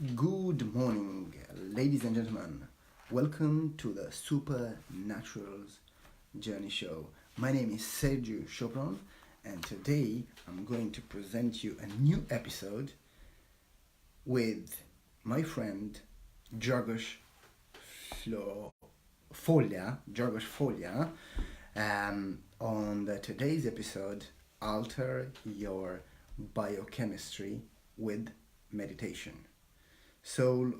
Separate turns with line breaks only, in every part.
Good morning, ladies and gentlemen. Welcome to the SuperNatural's Journey Show. My name is Sergio Chopron, and today I'm going to present you a new episode with my friend Dragos Flo- Dragos Folea. On today's episode, alter your biochemistry with meditation. So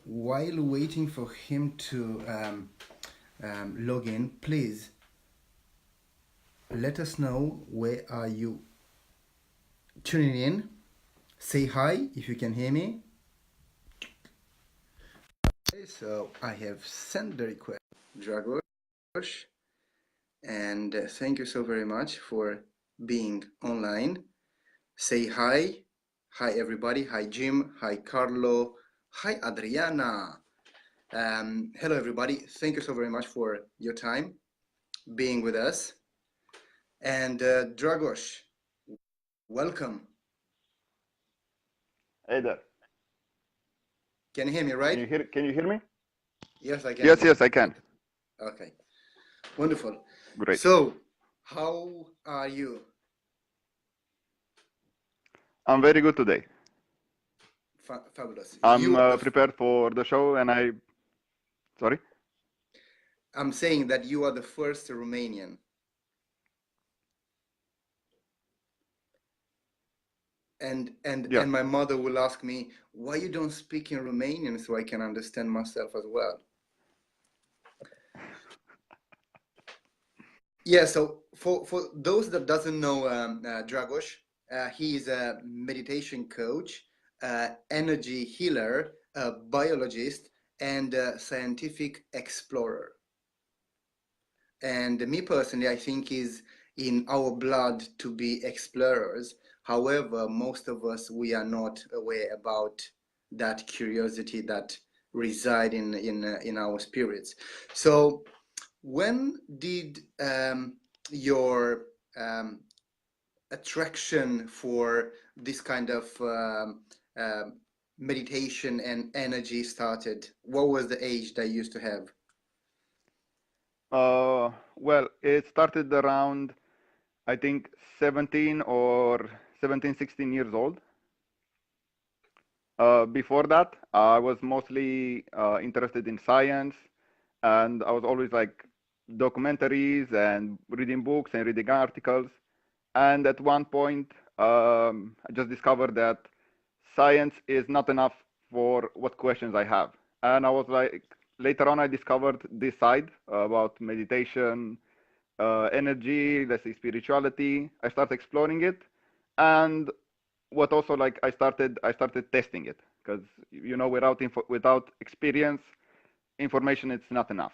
while waiting for him to log in, please let us know where are you tuning in. Say hi if you can hear me. Okay, so I have sent the request, Dragos, and thank you so very much for being online. Say hi. Hi everybody. Hi Jim. Hi Carlo. Hi Adriana. Hello everybody. Thank you so very much for your time being with us. And Dragos, welcome.
Hey there.
Can you hear me,
Can
right?
you hear? Can you hear me?
Yes, I can
Yes,
hear you.
yes, I can.
Good. Okay. Wonderful.
Great.
So, how are you?
I'm very good today.
Fabulous.
I'm prepared for the show, and sorry.
I'm saying that you are the first Romanian.
Yeah.
And my mother will ask me why you don't speak in Romanian so I can understand myself as well. Yeah, so for those that doesn't know Dragos, he is a meditation coach, energy healer, a biologist, and a scientific explorer. And me personally, I think is in our blood to be explorers. However, most of us, we are not aware about that curiosity that reside in our spirits. So when did your attraction for this kind of meditation and energy started? What was the age that you used to have?
Well, it started around, I think, 17 or 17, 16 years old. Before that, I was mostly interested in science, and I was always like documentaries and reading books and reading articles. And at one point, I just discovered that science is not enough for what questions I have. And I was like, later on, I discovered this side about meditation, energy, let's say spirituality. I started exploring it, and what also like I started testing it because without experience, information it's not enough.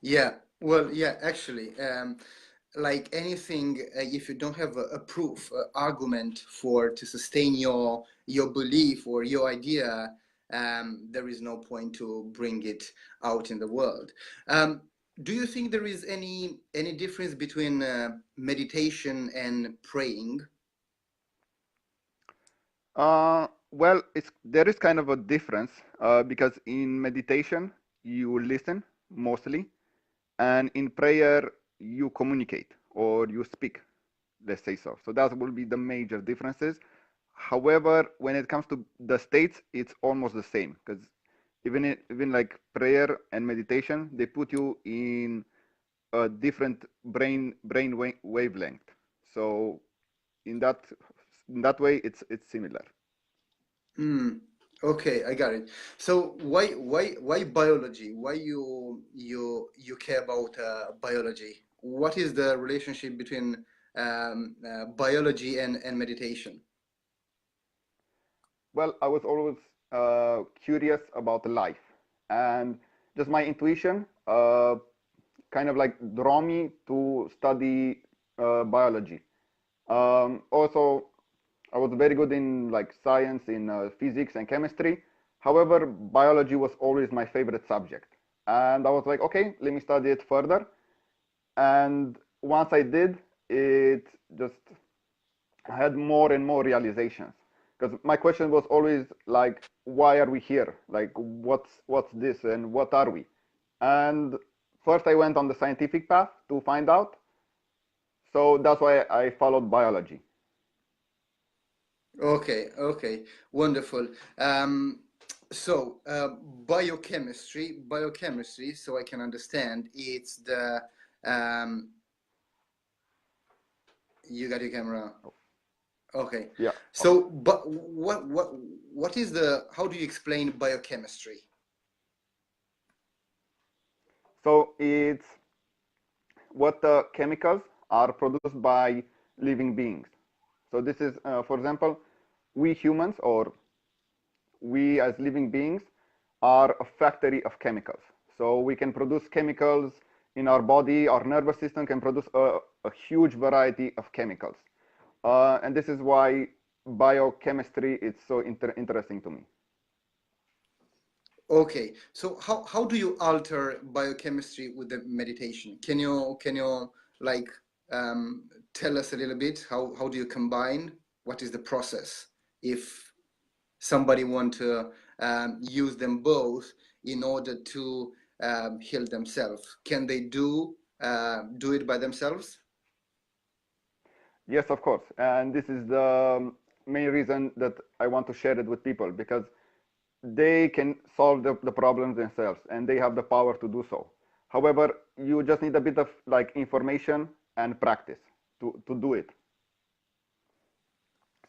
Yeah, well, yeah, actually, like anything, if you don't have a proof, argument for to sustain your belief or your idea, there is no point to bring it out in the world. Do you think there is any difference between meditation and praying?
Well, there is kind of a difference because in meditation you listen mostly, and in prayer you communicate or you speak, let's say so. So that will be the major differences. However, when it comes to the states, it's almost the same because even like prayer and meditation, they put you in a different wavelength. So in that in that way, it's similar.
Mm, okay, I got it. So why biology? Why you care about biology? What is the relationship between biology and meditation?
Well, I was always curious about life, and just my intuition kind of like draw me to study biology. Also, I was very good in like science, in physics and chemistry. However, biology was always my favorite subject, and I was like, okay, let me study it further. And once I did, it just I had more and more realizations because my question was always like, why are we here? Like, what's this and what are we? And first I went on the scientific path to find out. So that's why I followed biology.
Okay, okay, wonderful. So, biochemistry, so I can understand, it's the, um, you got your camera. Okay.
Yeah. Okay.
So, but what is the, how do you explain biochemistry?
So it's what the chemicals are produced by living beings. So this is, for example, we humans or we as living beings are a factory of chemicals. So we can produce chemicals in our body, our nervous system can produce a huge variety of chemicals. And this is why biochemistry is so interesting to me.
Okay. So how do you alter biochemistry with the meditation? Can you like tell us a little bit how do you combine? What is the process if somebody want to use them both in order to heal themselves? Can they do it by themselves?
Yes, of course. And this is the main reason that I want to share it with people because they can solve the problems themselves and they have the power to do so. However, you just need a bit of like information and practice to do it.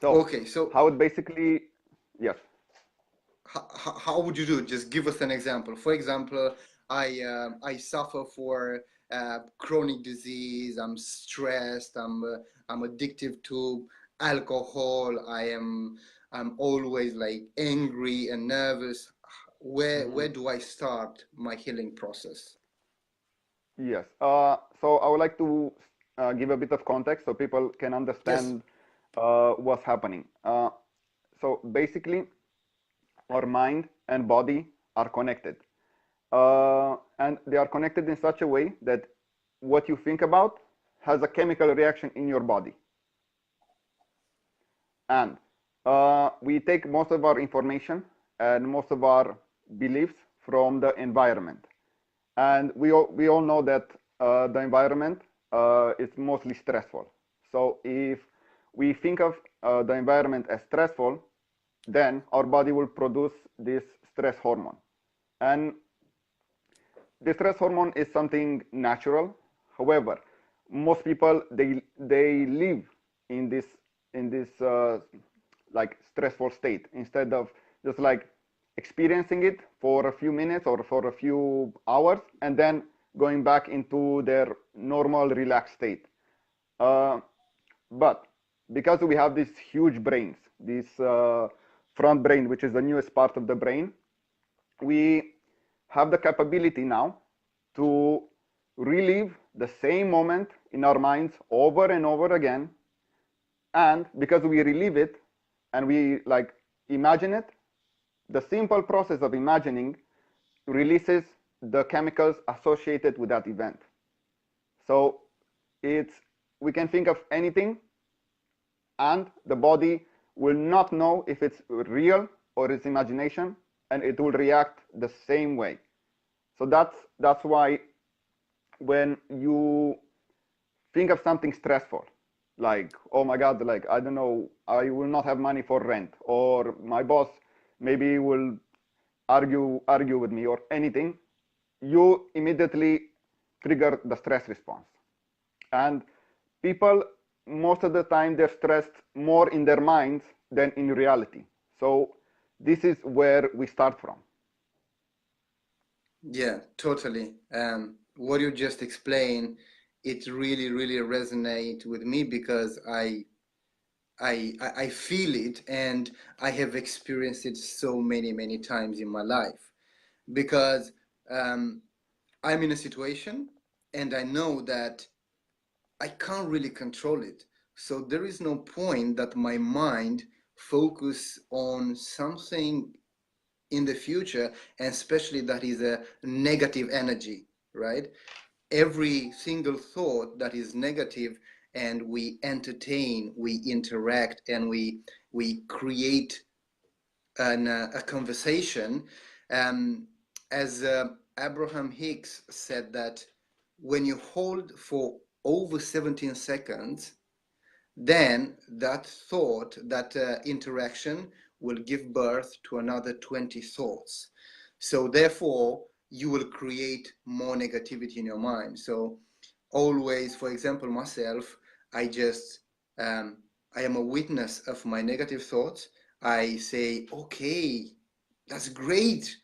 So
Okay, so
how it basically, yes.
how would you do it? Just give us an example. For example, I suffer for chronic disease. I'm stressed. I'm addicted to alcohol. I'm always like angry and nervous. Where
Mhm.
do I start my healing process?
Yes. So I would like to give a bit of context so people can
Yes.
understand what's happening. So basically, our mind and body are connected. And they are connected in such a way that what you think about has a chemical reaction in your body. And we take most of our information and most of our beliefs from the environment. And we all know that the environment is mostly stressful. So if we think of the environment as stressful, then our body will produce this stress hormone. And the stress hormone is something natural. However, most people they live in this like stressful state instead of just like experiencing it for a few minutes or for a few hours and then going back into their normal relaxed state. Uh, but because we have these huge brains, this front brain, which is the newest part of the brain, we have the capability now to relive the same moment in our minds over and over again. And because we relive it and we like imagine it, the simple process of imagining releases the chemicals associated with that event. So it's we can think of anything and the body will not know if it's real or it's imagination and it will react the same way. So that's why when you think of something stressful, like oh my god, like I don't know, I will not have money for rent, or my boss maybe will argue with me or anything, you immediately trigger the stress response. And people most of the time they're stressed more in their minds than in reality. So this is where we start from.
Yeah, totally. What you just explained, it really resonate with me because I feel it and I have experienced it so many times in my life because um, I'm in a situation and I know that I can't really control it. So there is no point that my mind focus on something in the future, and especially that is a negative energy, right? Every single thought that is negative and we entertain, we interact, and we create a conversation. Um, as Abraham Hicks said, that when you hold for over 17 seconds, then that thought, that interaction will give birth to another 20 thoughts. So therefore, you will create more negativity in your mind. So always, for example, myself, I just, I am a witness of my negative thoughts. I say, okay, that's great.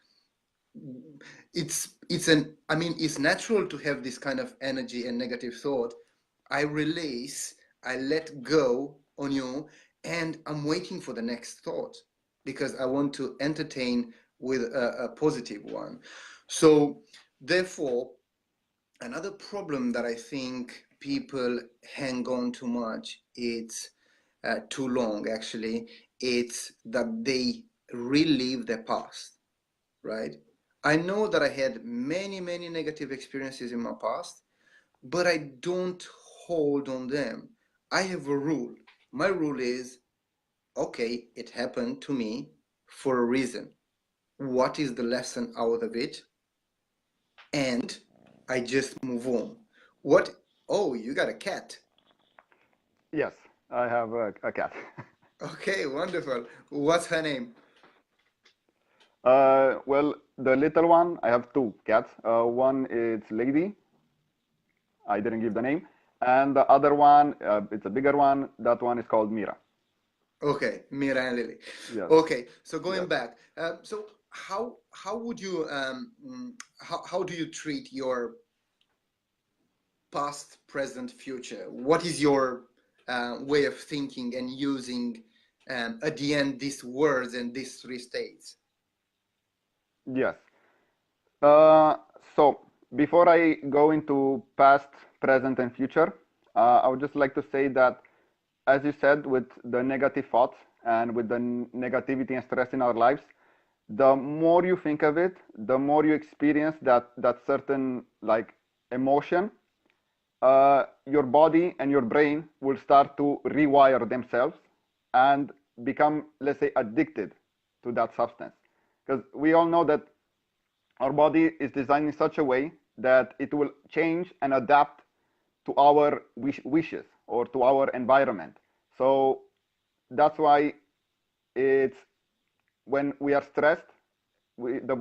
I mean, it's natural to have this kind of energy and negative thought. I release, I let go on you, and I'm waiting for the next thought because I want to entertain with a positive one. So therefore, another problem that I think people hang on too much, it's too long actually, it's that they relive their past, right? I know that I had many, many negative experiences in my past, but I don't hold on them. I have a rule. My rule is, okay, it happened to me for a reason. What is the lesson out of it? And I just move on. What? Oh, you got a cat.
Yes, I have a cat.
Okay, wonderful. What's her name?
Well, the little one, I have two cats. One is Lady. I didn't give the name. And the other one, it's a bigger one. That one is called Mira.
Okay, Mira and Lily.
Yes,
Okay, so going
yes,
back, so how would you how do you treat your past, present, future? What is your way of thinking and using at the end these words and these three states?
yes. Uh, so before I go into past, present, and future, I would just like to say that, as you said, with the negative thoughts and with the negativity and stress in our lives, the more you think of it, the more you experience that certain like emotion, your body and your brain will start to rewire themselves and become, let's say, addicted to that substance. Because we all know that our body is designed in such a way that it will change and adapt to our wishes or to our environment. So that's why it's when we are stressed, the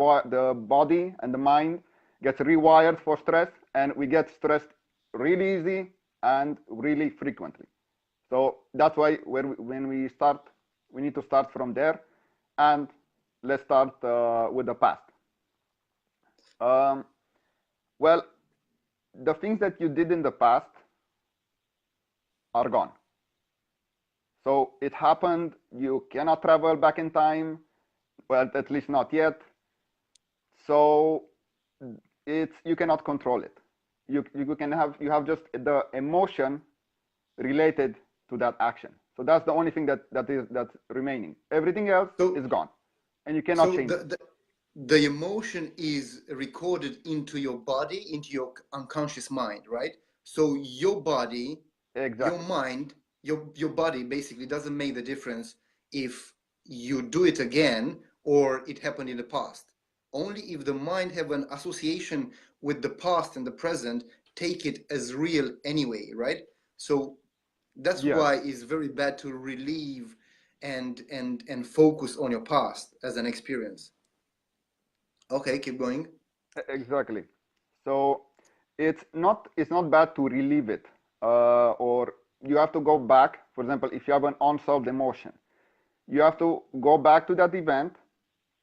body and the mind gets rewired for stress, and we get stressed really easy and really frequently. So that's why when we start, we need to start from there, and let's start with the past. Um, well, the things that you did in the past are gone. So it happened. You cannot travel back in time. Well, at least not yet. So it's you cannot control it. You have just the emotion related to that action. So that's the only thing that's remaining. Everything else
So
is gone, and you cannot
so
change it.
the emotion is recorded into your body, into your unconscious mind, right? So your body, your
Exactly.
mind, your body basically doesn't make the difference if you do it again or it happened in the past. Only if the mind have an association with the past and the present, take it as real anyway, right? So that's
Yes.
why it's very bad to relieve and focus on your past as an experience. Okay, keep going.
Exactly. So it's not bad to relieve it, or you have to go back. For example, if you have an unsolved emotion, you have to go back to that event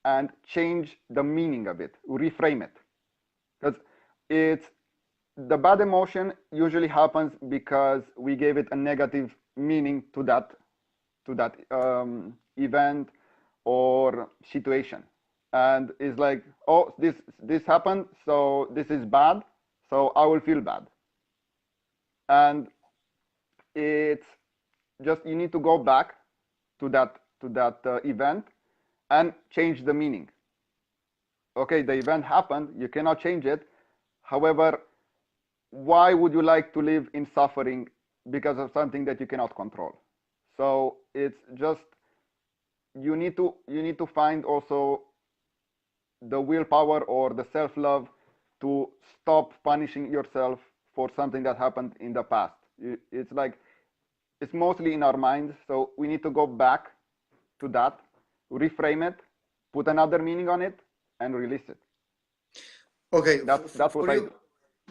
and change the meaning of it, reframe it, because it's the bad emotion usually happens because we gave it a negative meaning to that event or situation, and it's like, oh, this happened, so this is bad, so I will feel bad. And it's just you need to go back to that event and change the meaning. Okay, the event happened, you cannot change it. However, why would you like to live in suffering because of something that you cannot control. So it's just you need to find also the willpower or the self-love to stop punishing yourself for something that happened in the past. It's like it's mostly in our minds, so we need to go back to that, reframe it, put another meaning on it, and release it.
Okay,
That's what
for
I
you,
do.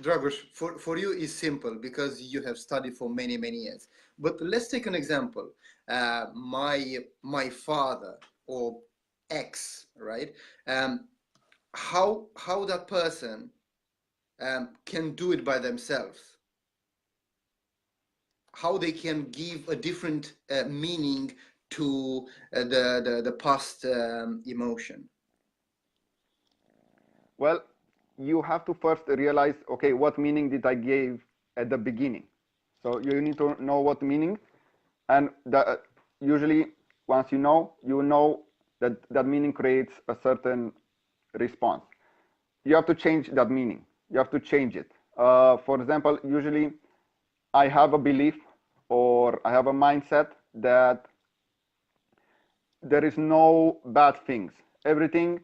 Dragos, for you is simple because you have studied for many, many years. But let's take an example. My father or ex, right? Um, how that person can do it by themselves, how they can give a different meaning to the past emotion.
Well, you have to first realize, okay, what meaning did I give at the beginning? So you need to know what meaning, and usually once you know that that meaning creates a certain response. You have to change that meaning. You have to change it. For example, usually I have a belief or I have a mindset that there is no bad things. Everything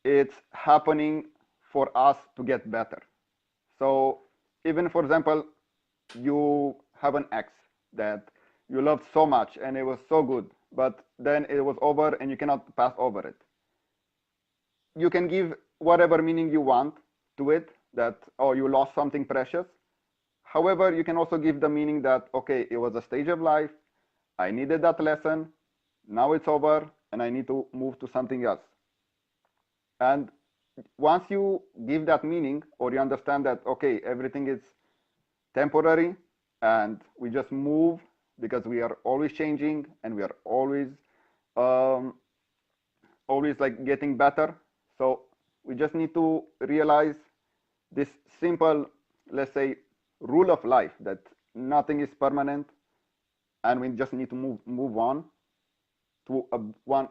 it's happening for us to get better. So even for example, you have an ex that you loved so much and it was so good, but then it was over and you cannot pass over it. You can give whatever meaning you want to it, that oh, you lost something precious. However, you can also give the meaning that okay, it was a stage of life, I needed that lesson, now it's over and I need to move to something else. And once you give that meaning, or you understand that okay, everything is temporary and we just move because we are always changing and we are um, always like getting better. So we just need to realize this simple, let's say, rule of life that nothing is permanent, and we just need to move on to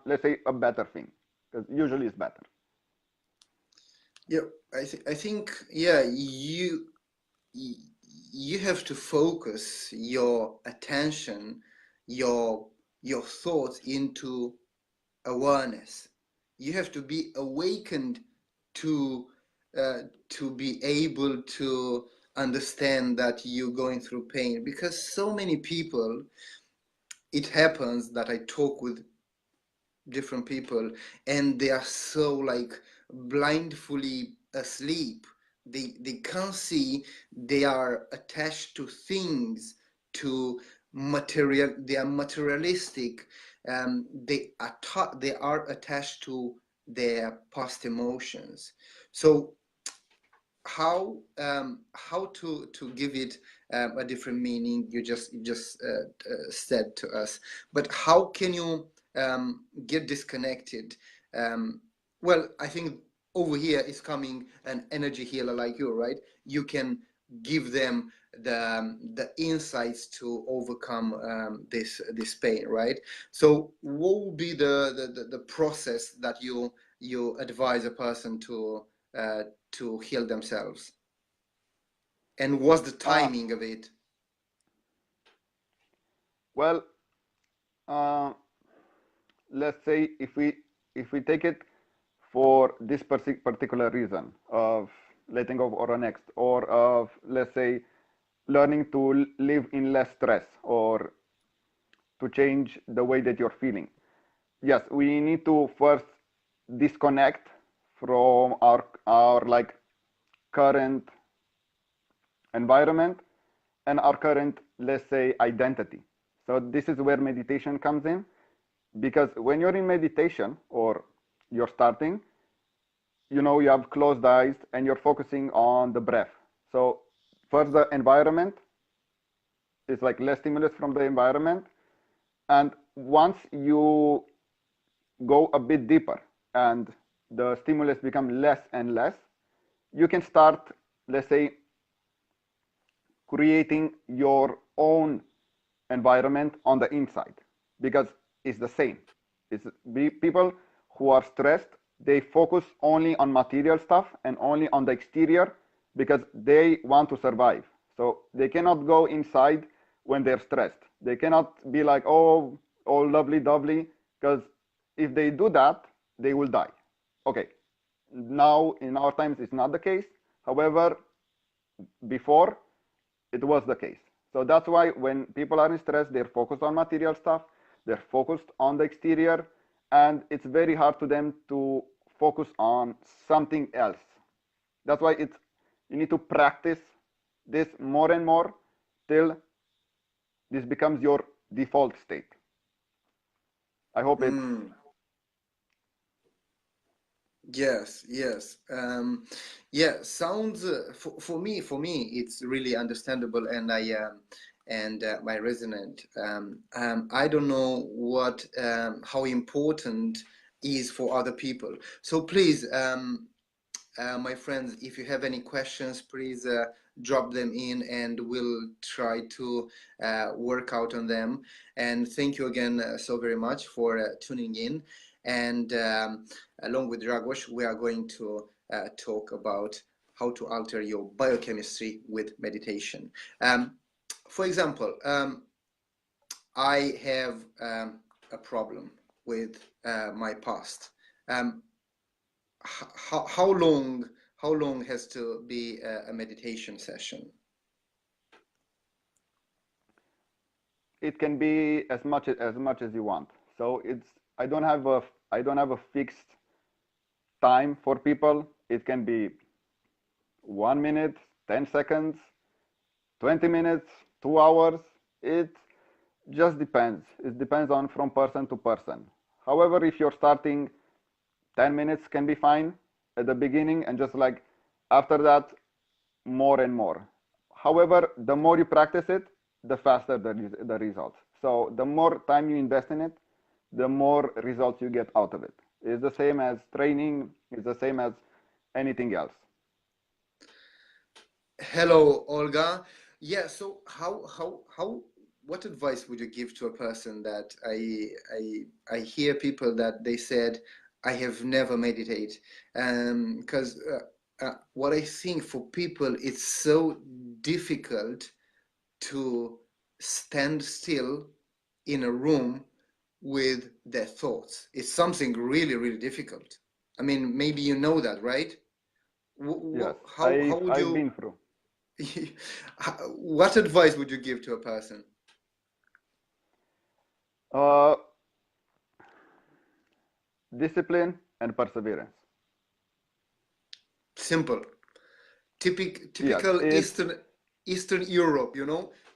let's say, a better thing, because usually it's better.
Yeah, I think yeah, you have to focus your attention, your your thoughts into awareness. You have to be awakened to to be able to understand that you're going through pain, because so many people, it happens that I talk with different people and they are so like blindfully asleep. They can't see, they are attached to things, to material, they are materialistic. They are attached to their past emotions. So how to give it a different meaning, you just said to us, but how can you get disconnected? Well, I think over here is coming an energy healer like you, right? You can give them the insights to overcome this pain, right? So what would be the process that you advise a person uh, to heal themselves, and what's the
Uh,
timing of it?
well, uh, let's say if we take it for this particular reason of letting go or next, or of let's say learning to live in less stress, or to change the way that you're feeling. Yes, we need to first disconnect from our like current environment and our current, let's say, identity. So this is where meditation comes in, because when you're in meditation or you're starting, you have closed eyes and you're focusing on the breath. So first the environment is like less stimulus from the environment, and once you go a bit deeper and the stimulus become less and less, you can start, let's say, creating your own environment on the inside, because it's the same. It's people who are stressed, they focus only on material stuff and only on the exterior because they want to survive. So they cannot go inside when they're stressed. They cannot be like, oh, all lovely dovely, because if they do that, they will die. Okay, now in our times it's not the case. However, before it was the case. So that's why when people are in stress, they're focused on material stuff, they're focused on the exterior, and it's very hard to them to focus on something else. That's why it's you need to practice this more and more till this becomes your default state. I hope it's
Mm. Yes, yes. Yeah, sounds for me it's really understandable, and my resonant. I don't know what how important is for other people. So please, my friends, if you have any questions, please drop them in, and we'll try to work out on them. And thank you again so very much for tuning in. And along with Dragos, we are going to talk about how to alter your biochemistry with meditation. For example, I have a problem with my past. Um, how long has to be a meditation session?
it can be as much as you want. So it's I don't have a fixed time for people. It can be 1 minute, 10 seconds, 20 minutes, 2 hours. It just depends. It depends on from person to person. However, if you're starting, 10 minutes can be fine at the beginning, and just like after that, more and more. However, the more you practice it, the faster the results. So the more time you invest in it, the more results you get out of it. It's the same as training, it's the same as anything else.
Hello, Olga. Yeah, so how what advice would you give to a person that I hear people that they said I have never meditate, because what I think for people it's so difficult to stand still in a room with their thoughts. It's something really, really difficult. I mean, maybe you know that, right?
Yes,
How
I've
would
I've
you,
been through.
what advice would you give to a person?
Uh, Discipline and perseverance.
Simple.
Yes,
Typical
it's
Eastern Europe,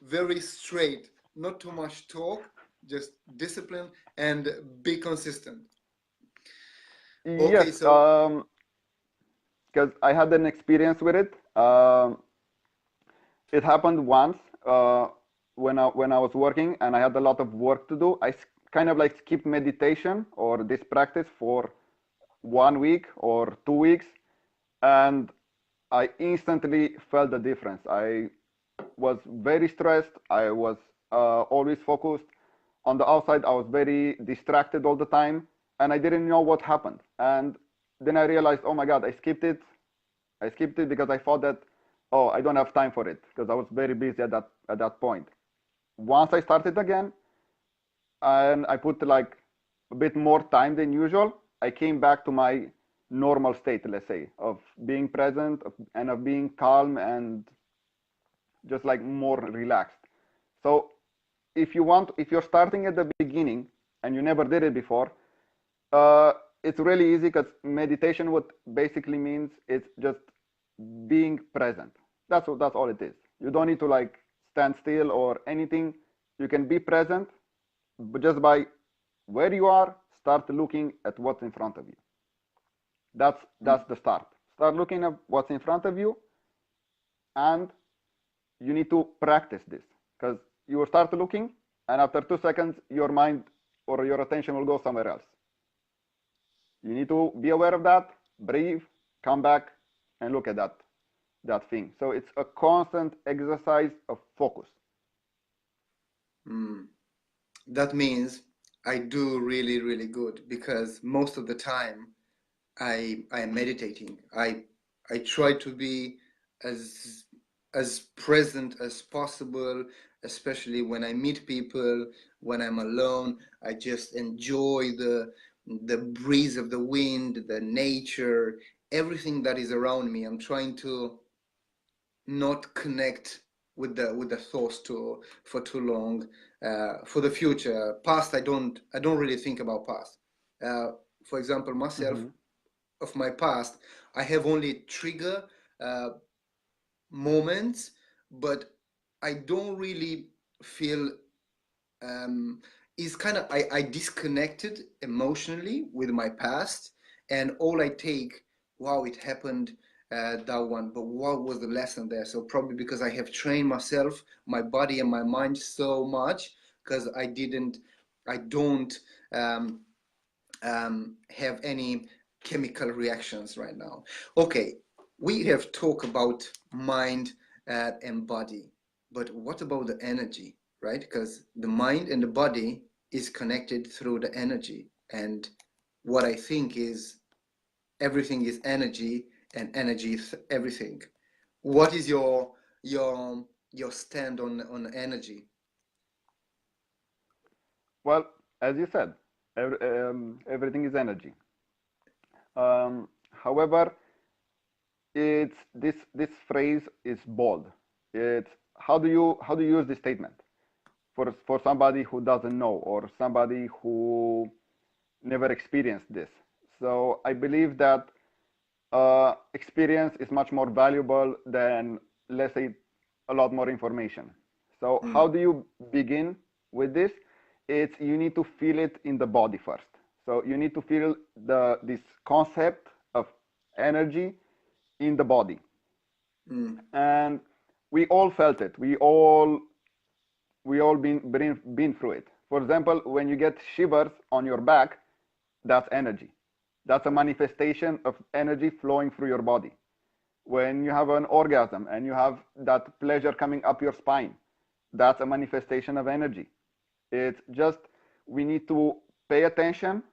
very straight, not too much talk, just discipline and be consistent.
yes.
Okay, so
Because I had an experience with it. It happened once when I was working and I had a lot of work to do. Kind of like skipped meditation or this practice for 1 week or 2 weeks, and I instantly felt the difference. I was very stressed. I was always focused. On the outside, I was very distracted all the time, and I didn't know what happened. And then I realized, oh my God, I skipped it. I skipped it because I thought that, oh, I don't have time for it because I was very busy at that point. Once I started again, and I put like a bit more time than usual, I came back to my normal state, let's say, of being present and of being calm and just like more relaxed. So if you're starting at the beginning and you never did it before, uh, it's really easy because meditation what basically means it's just being present. That's all it is. You don't need to like stand still or anything. You can be present, but just by where you are, start looking at what's in front of you. That's the start. Start looking at what's in front of you, and you need to practice this because you will start looking, and after 2 seconds, your mind or your attention will go somewhere else. You need to be aware of that, breathe, come back, and look at that thing. So it's a constant exercise of focus.
mm, that means I do really, really good because most of the time I am meditating. I try to be as as present as possible, especially when I meet people, when I'm alone. I just enjoy the breeze of the wind, the nature, everything that is around me. I'm trying to not connect with the thoughts too for too long. For the future, past, I don't really think about past. Uh, for example, myself,
Mm-hmm.
of my past, I have only trigger uh, moments, but I don't really feel, is kind of, I disconnected emotionally with my past, and all I take, wow, it happened, that one, but what was the lesson there? So probably because I have trained myself, my body and my mind so much, because I don't um, have any chemical reactions right now. Okay, we have talked about mind and body, but what about the energy, right? Because the mind and the body is connected through the energy. And what I think is everything is energy, and energy is everything. What is your stand on energy?
Well, as you said, everything is energy. However, it's this phrase is bold. It's how do you use this statement for somebody who doesn't know or somebody who never experienced this. So I believe that experience is much more valuable than, let's say, a lot more information. So how
Mm,
do you begin with this? It's you need to feel it in the body first. So you need to feel this concept of energy in the body,
mm,
and we all felt it. We all been through it. For example, when you get shivers on your back, that's energy. That's a manifestation of energy flowing through your body. When you have an orgasm and you have that pleasure coming up your spine, that's a manifestation of energy. It's just we need to pay attention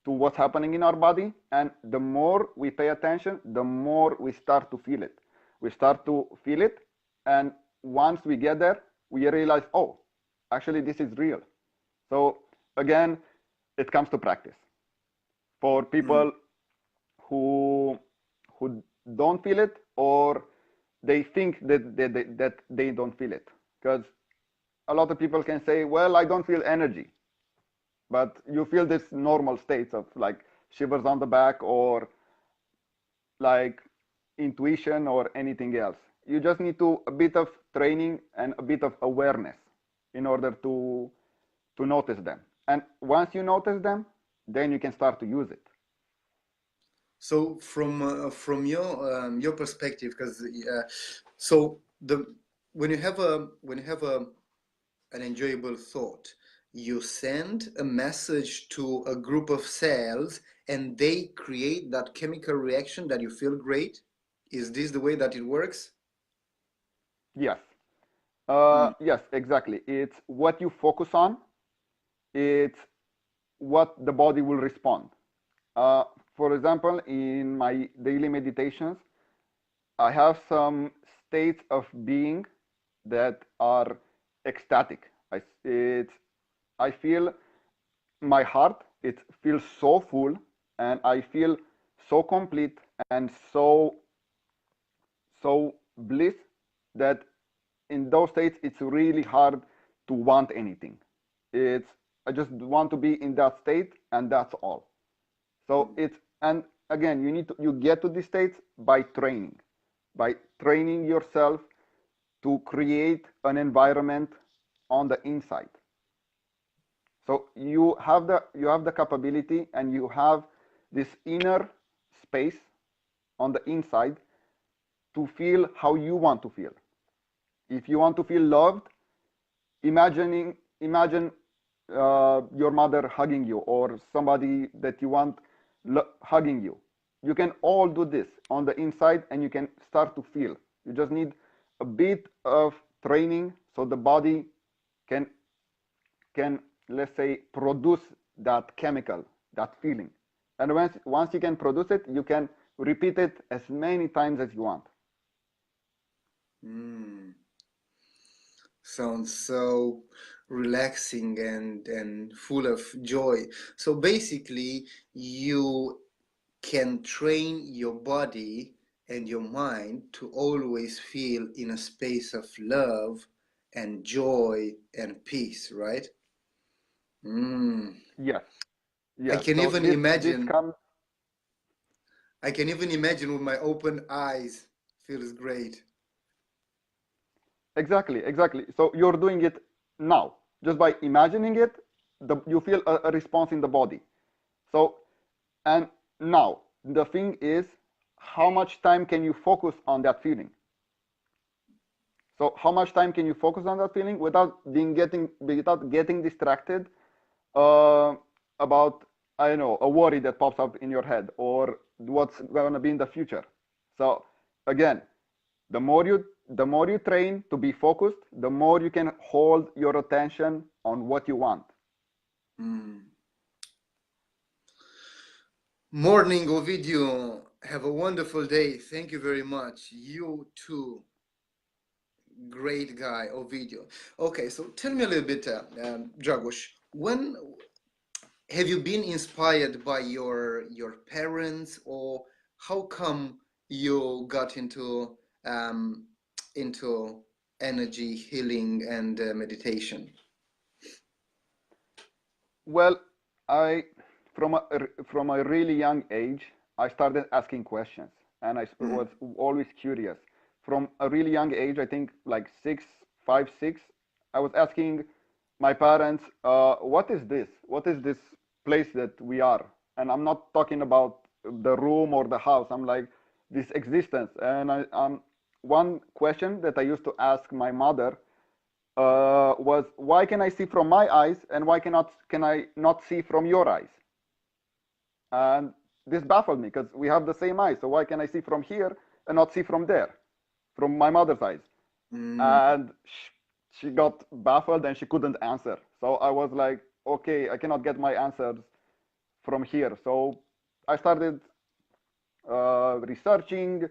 to what's happening in our body, and the more we pay attention, the more we start to feel it. We start to feel it, and once we get there, we realize, oh, actually, this is real. So again, it comes to practice. For
mm.
people who don't feel it, or they think that they don't feel it, because a lot of people can say, well, I don't feel energy, but you feel this normal states of like shivers on the back or like intuition or anything else. You just need to a bit of training and a bit of awareness in order to notice them. And once you notice them, then you can start to use it.
So from your perspective, because so the when you have an enjoyable thought, you send a message to a group of cells, and they create that chemical reaction that you feel great. Is this the way that it works?
Yes.
Mm,
Yes, exactly. It's what you focus on. It's what the body will respond. Uh, for example, in my daily meditations, I have some states of being that are ecstatic. I feel my heart, it feels so full, and I feel so complete and so bliss that in those states it's really hard to want anything. It's I just want to be in that state, and that's all. So
mm,
it's and again, you get to these states by training yourself to create an environment on the inside. So you have the capability, and you have this inner space on the inside to feel how you want to feel. If you want to feel loved, imagine your mother hugging you, or somebody that you want hugging you. You can all do this on the inside, and you can start to feel. You just need a bit of training so the body can can let's say produce that chemical, that feeling. And once you can produce it, you can repeat it as many times as you want.
mm. Sounds so relaxing and full of joy. So basically, you can train your body and your mind to always feel in a space of love and joy and peace, right? Mm.
Yes,
I
yes.
can
So
even
this
imagine.
comes
I can even imagine with my open eyes. Feels great.
exactly. So you're doing it now. Just by imagining it, you feel a response in the body. So and now the thing is, how much time can you focus on that feeling? So how much time can you focus on that feeling without getting distracted uh, about, I don't know, a worry that pops up in your head or what's going to be in the future. So again, the more you train to be focused, the more you can hold your attention on what you want.
Mm. Morning, Ovidio. Have a wonderful day. Thank you very much. You too. Great guy, Ovidio. Okay, so tell me a little bit, Dragos. When have you been inspired by your parents, or how come you got um, into energy healing and meditation?
Well, I from a really young age, I started asking questions, and I was
Mm.
always curious. From a really young age, I think like 5, 6, I was asking my parents, "What is this? What is this place that we are?" And I'm not talking about the room or the house. I'm like this existence. And one question that I used to ask my mother was why can I see from my eyes and why can I not see from your eyes? And this baffled me because we have the same eyes. So why can I see from here and not see from there, from my mother's eyes?
Mm.
And she got baffled and she couldn't answer. So I was like, okay, I cannot get my answers from here. So I started researching,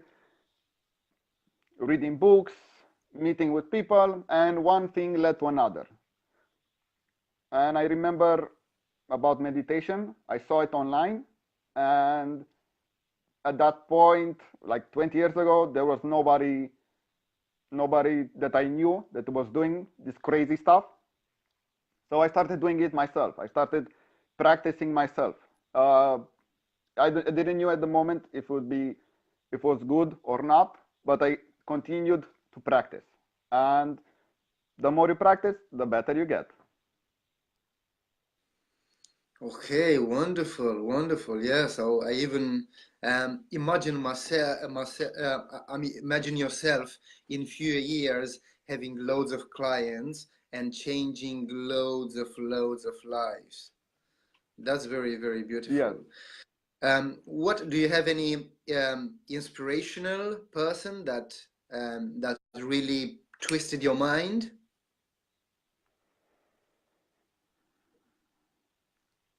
reading books, meeting with people, and one thing led to another. And I remember about meditation. I saw it online, and at that point, like 20 years ago, there was nobody that I knew that was doing this crazy stuff. So I started doing it myself. I started practicing myself. Uh, I didn't know at the moment if it was good or not, but I continued to practice. And the more you practice, the better you get.
Okay, wonderful, wonderful. Yeah, so I even imagine I mean, imagine yourself in few years having loads of clients and changing loads of lives. That's very, very
Yes.
beautiful. What do you have any inspirational person that really twisted your mind?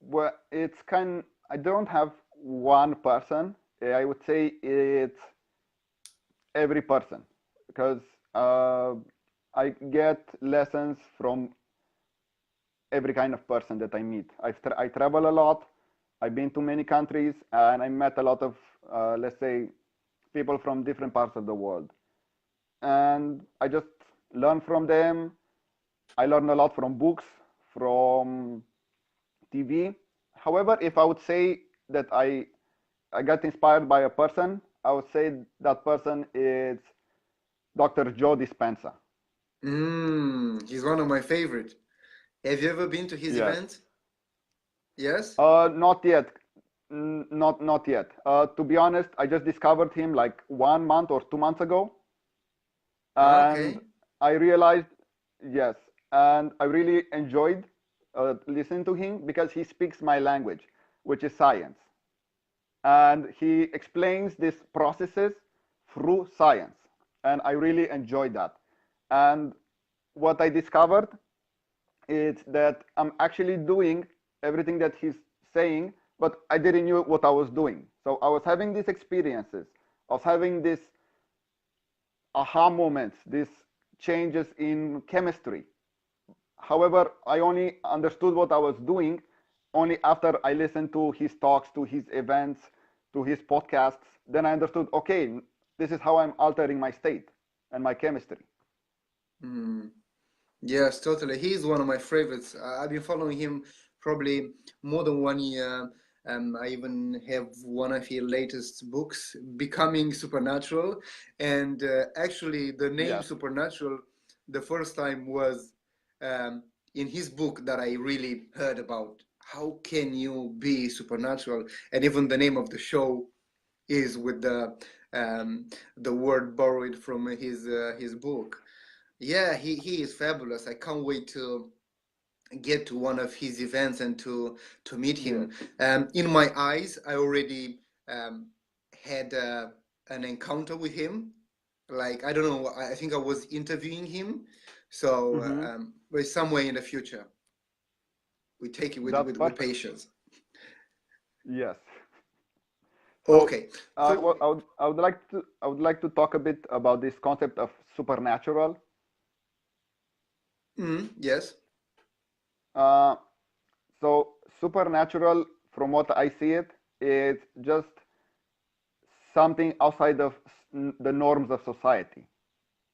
Well, I don't have one person. I would say it's every person because uh, I get lessons from every kind of person that I meet. I travel a lot. I've been to many countries and I met a lot of, let's say, people from different parts of the world. And I just learn from them. I learn a lot from books, from TV. However, if I would say that I got inspired by a person, I would say that person is Dr. Joe Dispenza.
He's one of my favorite. Have you ever been to his
Yes.
event? Yes?
Not yet. Not yet. To be honest, I just discovered him like 1 month or 2 months ago, and
Okay.
I realized, yes, and I really enjoyed listening to him because he speaks my language, which is science, and he explains these processes through science, and I really enjoyed that. And what I discovered is that I'm actually doing everything that he's saying, but I didn't know what I was doing. So I was having these experiences. I was having these aha moments, these changes in chemistry. However, I only understood what I was doing only after I listened to his talks, to his events, to his podcasts. Then I understood, okay, this is how I'm altering my state and my chemistry.
Mm. Yes, totally. He's one of my favorites. I've been following him probably more than 1 year. I even have one of his latest books, Becoming Supernatural. And actually, the name
Yes.
Supernatural, the first time was in his book that I really heard about. How can you be supernatural? And even the name of the show is with the word borrowed from his book. Yeah, he is fabulous. I can't wait to get to one of his events and to meet
Yes.
him. In my eyes, I already um, had an encounter with him. Like I don't know, I think I was interviewing him. So,
Mm-hmm.
but somewhere in the future, we take it with
That's
with
perfect.
patience.
Yes. So
Okay, so
I would like to talk a bit about this concept of supernatural.
yes.
Uh, so supernatural, from what I see it, is just something outside of the norms of society,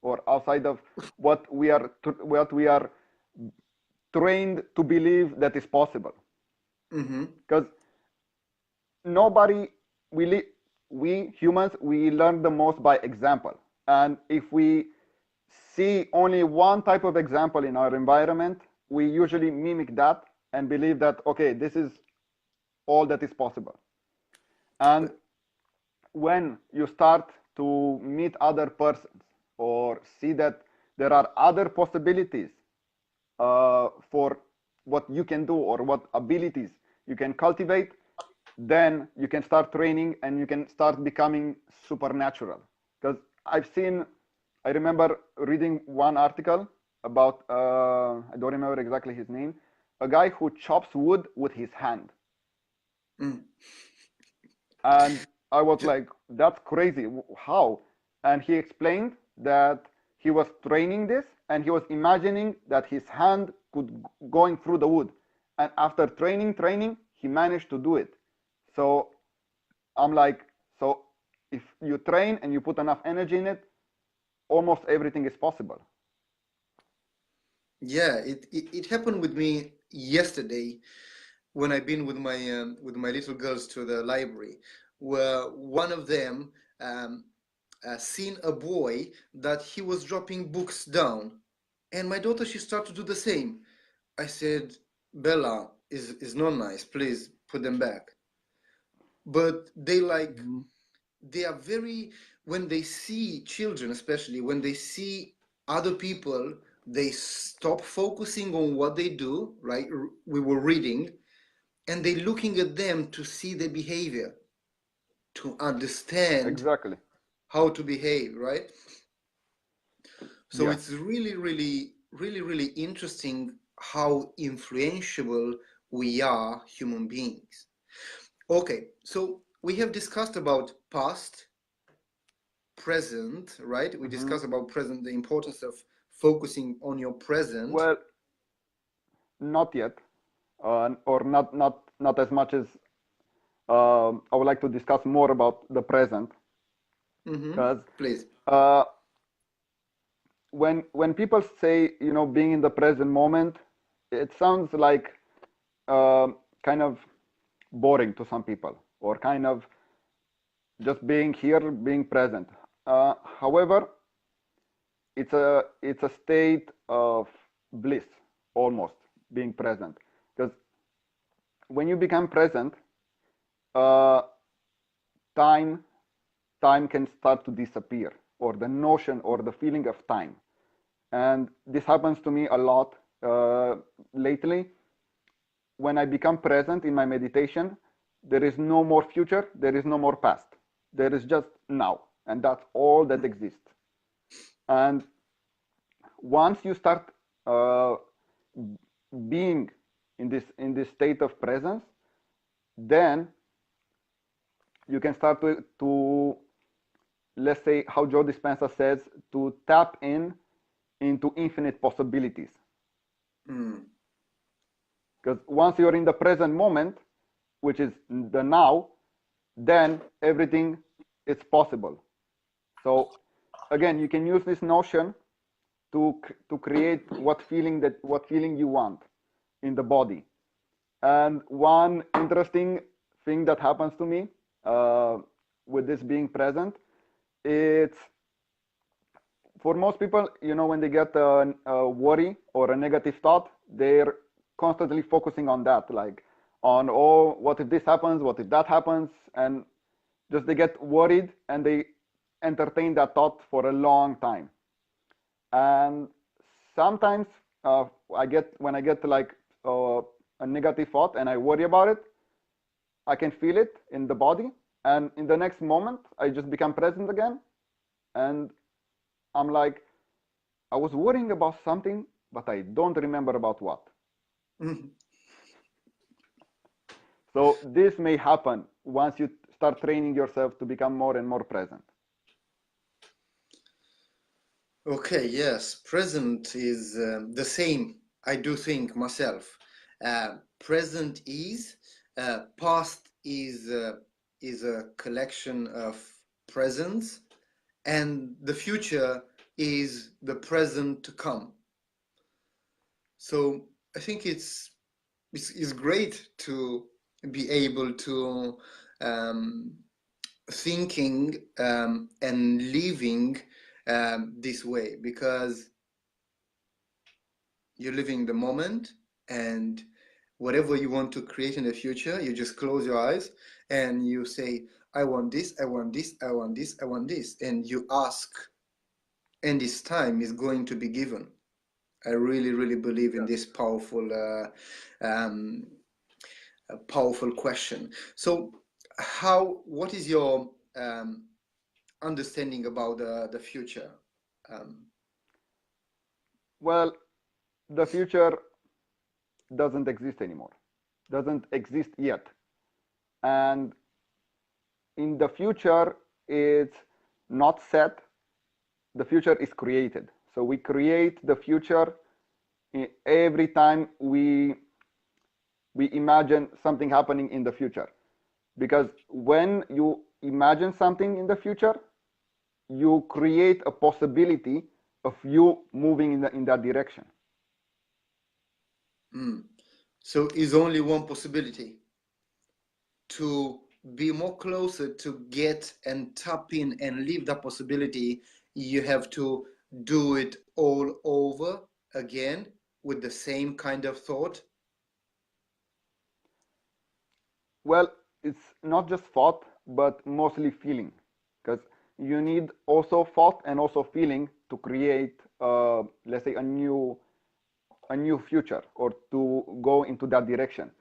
or outside of what we are trained to believe that is possible.
Mm-hmm.
Because nobody we we humans, we learn the most by example, and if we see only one type of example in our environment, we usually mimic that and believe that, okay, this is all that is possible. And when you start to meet other persons or see that there are other possibilities for what you can do or what abilities you can cultivate, then you can start training and you can start becoming supernatural. Because I remember reading one article about, I don't remember exactly his name, a guy who chops wood with his hand.
Mm.
And I was like, that's crazy. How? And he explained that he was training this and he was imagining that his hand could going through the wood. And after training, he managed to do it. So I'm like, so if you train and you put enough energy in it, almost everything is possible.
Yeah, it happened with me yesterday when I've been with my little girls to the library, where one of them seen a boy that he was dropping books down, and my daughter she started to do the same. I said, Bella, is not nice. Please put them back. But
Mhm.
they are very when they see children, especially when they see other people, they stop focusing on what they do. Right? We were reading and they're looking at them to see their behavior, to understand
Exactly.
how to behave, right? So
Yes.
it's really interesting how influential we are human beings. Okay, so we have discussed about past, present, right? We
Hmm.
discussed about present, the importance of focusing on your present.
Well, not yet, or not as much as I would like to discuss more about the present,
Mm-hmm.
because
Please.
uh, when people say, being in the present moment, it sounds like kind of boring to some people, or kind of just being here, being present. However, it's a state of bliss, almost, being present, because when you become present, uh, time time can start to disappear, or the notion or the feeling of time. And this happens to me a lot lately. When I become present in my meditation, there is no more future, there is no more past, there is just now, and that's all that exists. And once you start uh, being in this state of presence, then you can start to, let's say, how Joe Dispenza says, to tap in into infinite possibilities.
Mm.
Because once you're in the present moment, which is the now, then everything is possible. So again, you can use this notion to create what feeling you want in the body. And one interesting thing that happens to me with this being present, it's for most people, when they get a worry or a negative thought, they're constantly focusing on that, like on, oh, what if this happens, what if that happens, and just they get worried and they entertain that thought for a long time. And sometimes when I get like a negative thought and I worry about it, I can feel it in the body, and in the next moment I just become present again, and I'm like, I was worrying about something, but I don't remember about what.
Mm.
So this may happen once you start training yourself to become more and more present.
Okay, yes, present is the same. I do think myself. Present is past is a collection of presents, and the future is the present to come. So I think it's great to be able to um, thinking and living this way, because you're living the moment, and whatever you want to create in the future, you just close your eyes and you say, I want this, I want this, I want this, I want this, and you ask, and this time is going to be given. I really, really believe in
Yes.
this um, powerful question. So, what is your understanding about the future? Um,
Well, the future doesn't exist anymore, doesn't exist yet. And in the future, it's not set, the future is created. So we create the future every time we imagine something happening in the future. Because when you imagine something in the future, you create a possibility of you moving in that direction.
mm. So, is only one possibility to be more closer to get and tap in and live that possibility. You have to do it all over again with the same kind of thought.
Well, it's not just thought, but mostly feeling. Because you need also thought and also feeling to create, let's say, a new future or to go into that direction.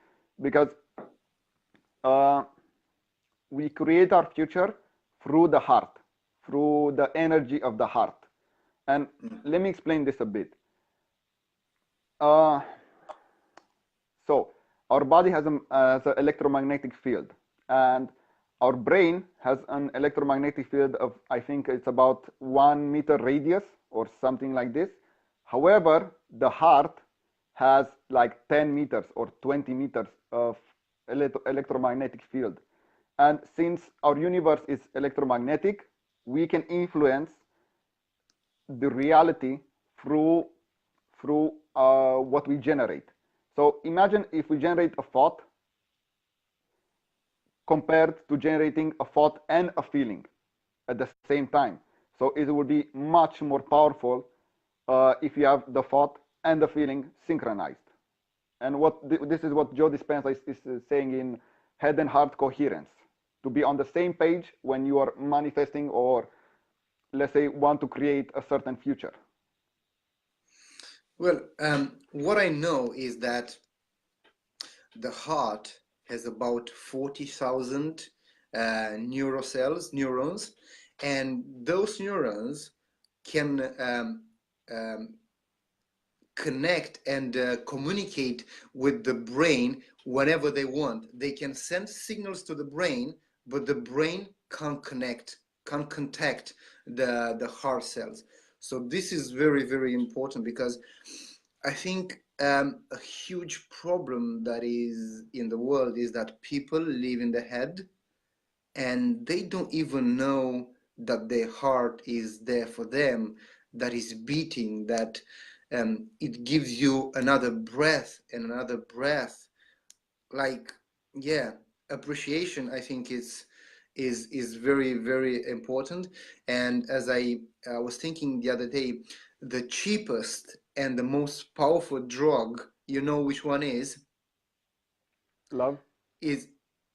Because uh, we create our future through the heart, through the energy of the heart. And
Mm.
let me explain this a bit. Uh, so our body has an electromagnetic field, and our brain has an electromagnetic field of, I think it's about 1 meter radius or something like this. However, the heart has like 10 meters or 20 meters of electromagnetic field. And since our universe is electromagnetic, we can influence the reality through what we generate. So imagine if we generate a thought compared to generating a thought and a feeling at the same time. So it would be much more powerful if you have the thought and the feeling synchronized. And this is what Joe Dispenza is saying in head and heart coherence, to be on the same page when you are manifesting or, let's say, want to create a certain future.
Well, what I know is that the heart has about 40,000 neurons, and those neurons can connect and communicate with the brain whenever they want. They can send signals to the brain, but the brain can't contact the heart cells. So this is very, very important because I think a huge problem that is in the world is that people live in the head and they don't even know that their heart is there for them, that is beating, that it gives you another breath and another breath. Like, yeah, appreciation, I think is very, very important. And as I was thinking the other day, the cheapest and the most powerful drug, you know which one
Love?
is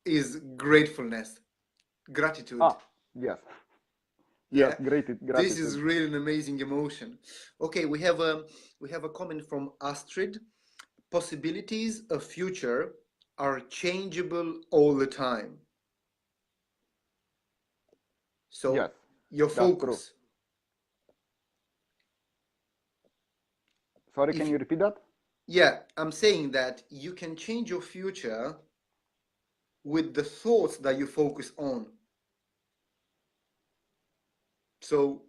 is gratefulness, gratitude.
Ah, yes. Yes,
Yeah, this is
gratitude.
really an amazing emotion. Okay, we have a comment from Astrid. Possibilities of future are changeable all the time.
Yes,
So your
that's true.
focus,
Sorry,
if
can you repeat that?
yeah, I'm saying that you can change your future with the thoughts that you focus on. So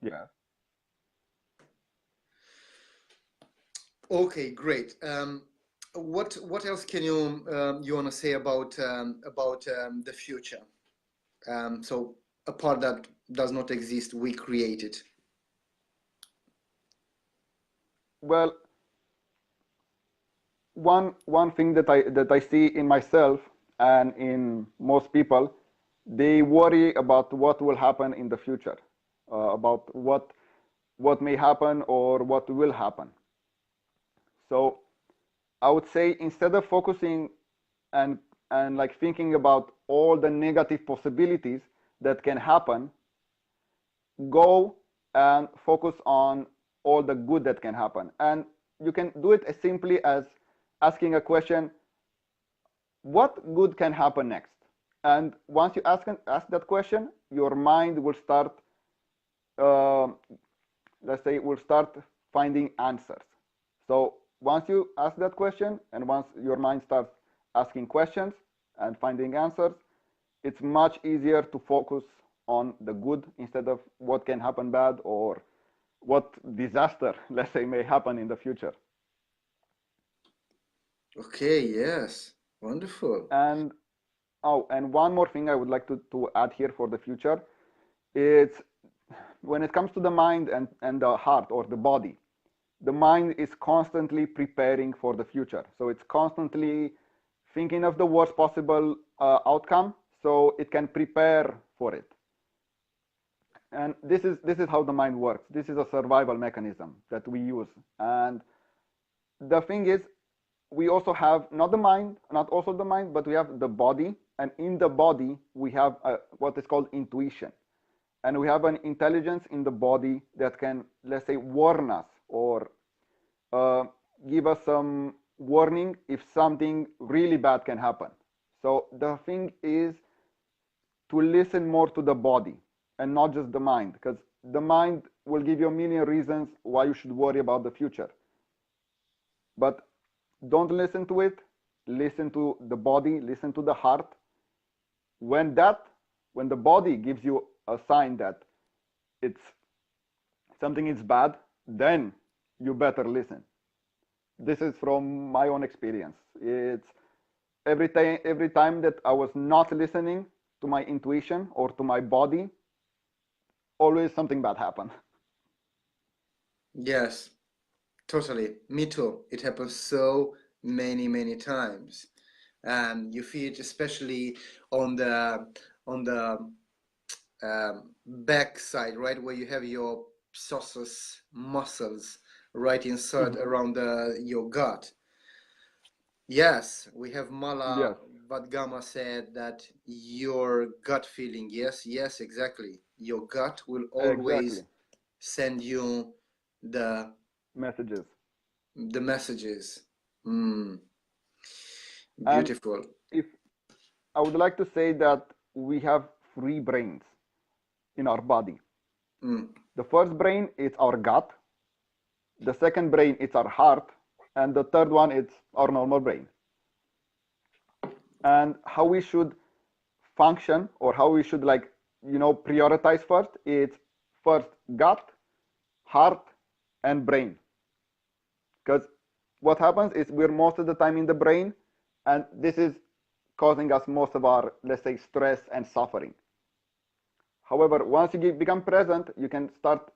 Yeah.
okay, great. What else can you want to say about the future? So a part that does not exist, we create it.
Well, one thing that I see in myself and in most people, they worry about what will happen in the future, about what may happen or what will happen. So I would say instead of focusing and and like thinking about all the negative possibilities that can happen, go and focus on all the good that can happen. And you can do it as simply as asking a question, what good can happen next? And once you ask that question, your mind will start, uh, let's say, will start finding answers. So once you ask that question, and once your mind starts asking questions and finding answers, it's much easier to focus on the good instead of what can happen bad or what disaster, let's say, may happen in the future.
Okay, yes, wonderful.
And oh, and one more thing I would like to add here for the future, it's when it comes to the mind and the heart or the body, the mind is constantly preparing for the future. So it's constantly thinking of the worst possible outcome so it can prepare for it. And this is how the mind works. This is a survival mechanism that we use. And the thing is, we also have not the mind, not also the mind, but we have the body. And in the body, we have what is called intuition. And we have an intelligence in the body that can, let's say, warn us or uh, give us some warning if something really bad can happen. So the thing is to listen more to the body and not just the mind, because the mind will give you a million reasons why you should worry about the future. But don't listen to it. Listen to the body, listen to the heart. When that, when the body gives you a sign that it's something is bad, then you better listen. This is from my own experience. It's every time that I was not listening to my intuition or to my body, always something bad happened.
Yes, totally. Me too. It happens so many, many times. You feel it especially on the back side, right, where you have your psoas muscles right inside
Mhm.
around your gut. Yes, we have Mala
Yes,
Vadgama said that your gut feeling, yes, yes, exactly. Your gut will always
exactly.
send you the
Messages.
the messages. Mm,
And
beautiful.
if I would like to say that we have three brains in our body.
Mm,
The first brain is our gut, the second brain is our heart, and the third one is our normal brain. And how we should function or how we should prioritize first, it's first gut, heart, and brain. Because what happens is we're most of the time in the brain, and this is causing us most of our, let's say, stress and suffering. However, once you become present, you can start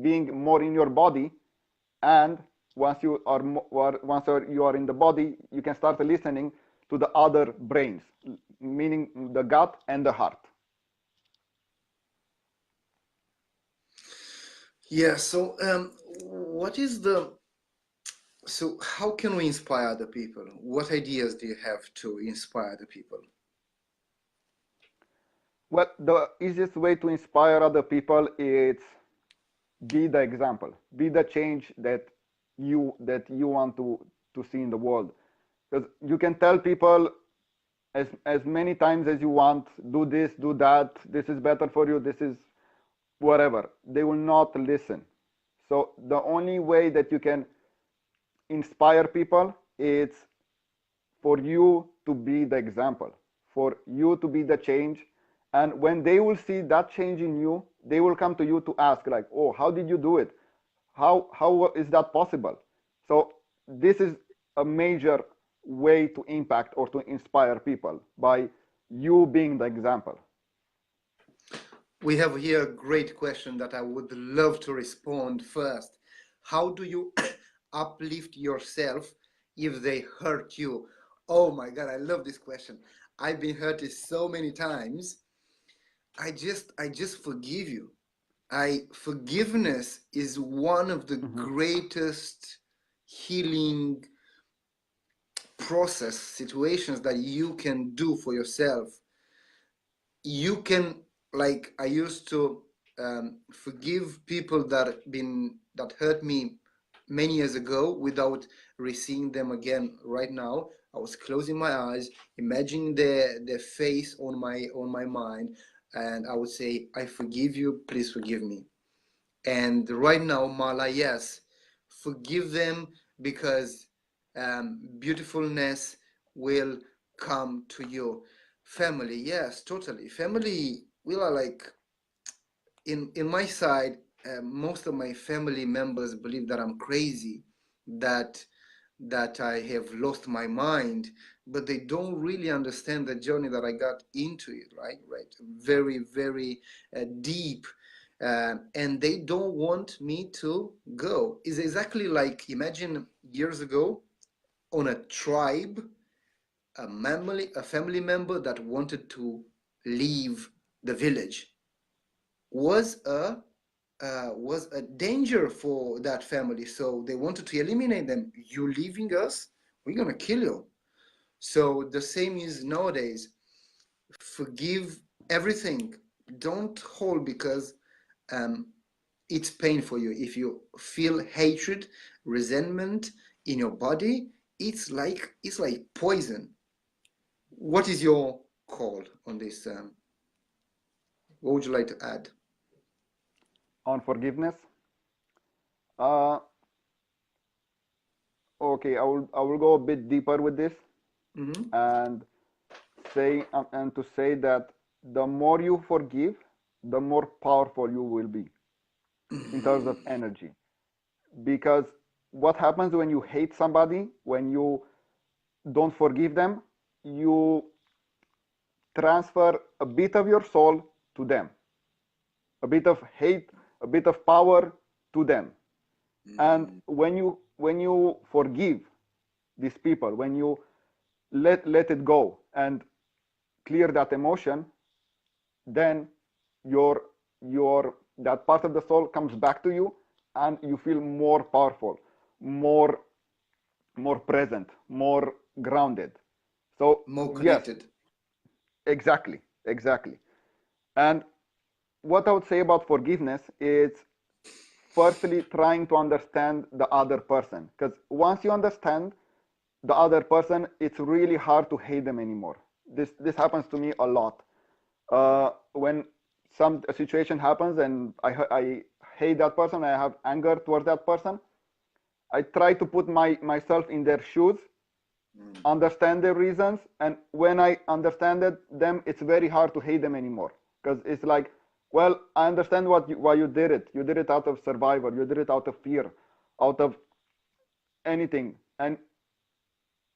being more in your body, and once you are in the body, you can start listening to the other brains, meaning the gut and the heart.
Yeah, so what is the so how can we inspire other people? What ideas do you have to inspire the people?
Well, the easiest way to inspire other people is be the example, be the change that you want to see in the world. Because you can tell people as many times as you want, do this, do that, this is better for you, this is whatever. They will not listen. So the only way that you can inspire people is for you to be the example, for you to be the change. And when they will see that change in you, they will come to you to ask, like, oh, how did you do it? How is that possible? So this is a major way to impact or to inspire people, by you being the example.
We have here a great question that I would love to respond first. How do you uplift yourself if they hurt you? Oh my God, I love this question. I've been hurt so many times. I just forgive you. I Forgiveness is one of the
Mm-hmm.
greatest healing process situations that you can do for yourself. You can, like, I used to forgive people that hurt me many years ago without reseeing them again right now. I was closing my eyes, imagining their face on my mind, and I would say, I forgive you, please forgive me. And right now, Mala, yes, forgive them, because beautifulness will come to you. Family, yes, totally. Family, we are like, in my side, most of my family members believe that I'm crazy, that I have lost my mind, but they don't really understand the journey that I got into it, right? Right, very, very deep, and they don't want me to go. It's exactly like, imagine years ago, on a tribe, a family member that wanted to leave the village was a danger for that family. So they wanted to eliminate them. You leaving us, we're gonna kill you. So the same is nowadays. Forgive everything. Don't hold, because um, it's pain for you. If you feel hatred, resentment in your body, it's like poison. What is your call on this? What would you like to add?
On forgiveness, uh, okay, I will go a bit deeper with this,
Mm-hmm.
and to say that the more you forgive, the more powerful you will be in terms of energy. Because what happens when you hate somebody, when you don't forgive them, you transfer a bit of your soul to them, a bit of hate, a bit of power to them. And when you forgive these people, when you let it go and clear that emotion, then your that part of the soul comes back to you, and you feel more powerful, more more present, more grounded. So
More
yes,
connected.
exactly. And what I would say about forgiveness is, firstly, trying to understand the other person, because once you understand the other person, it's really hard to hate them anymore. This happens to me a lot. When some a situation happens and I hate that person, I have anger towards that person, I try to put myself in their shoes, understand their reasons, and when I understand them, it's very hard to hate them anymore, because it's like, Well, I understand why you did it. You did it out of survival. You did it out of fear, out of anything. And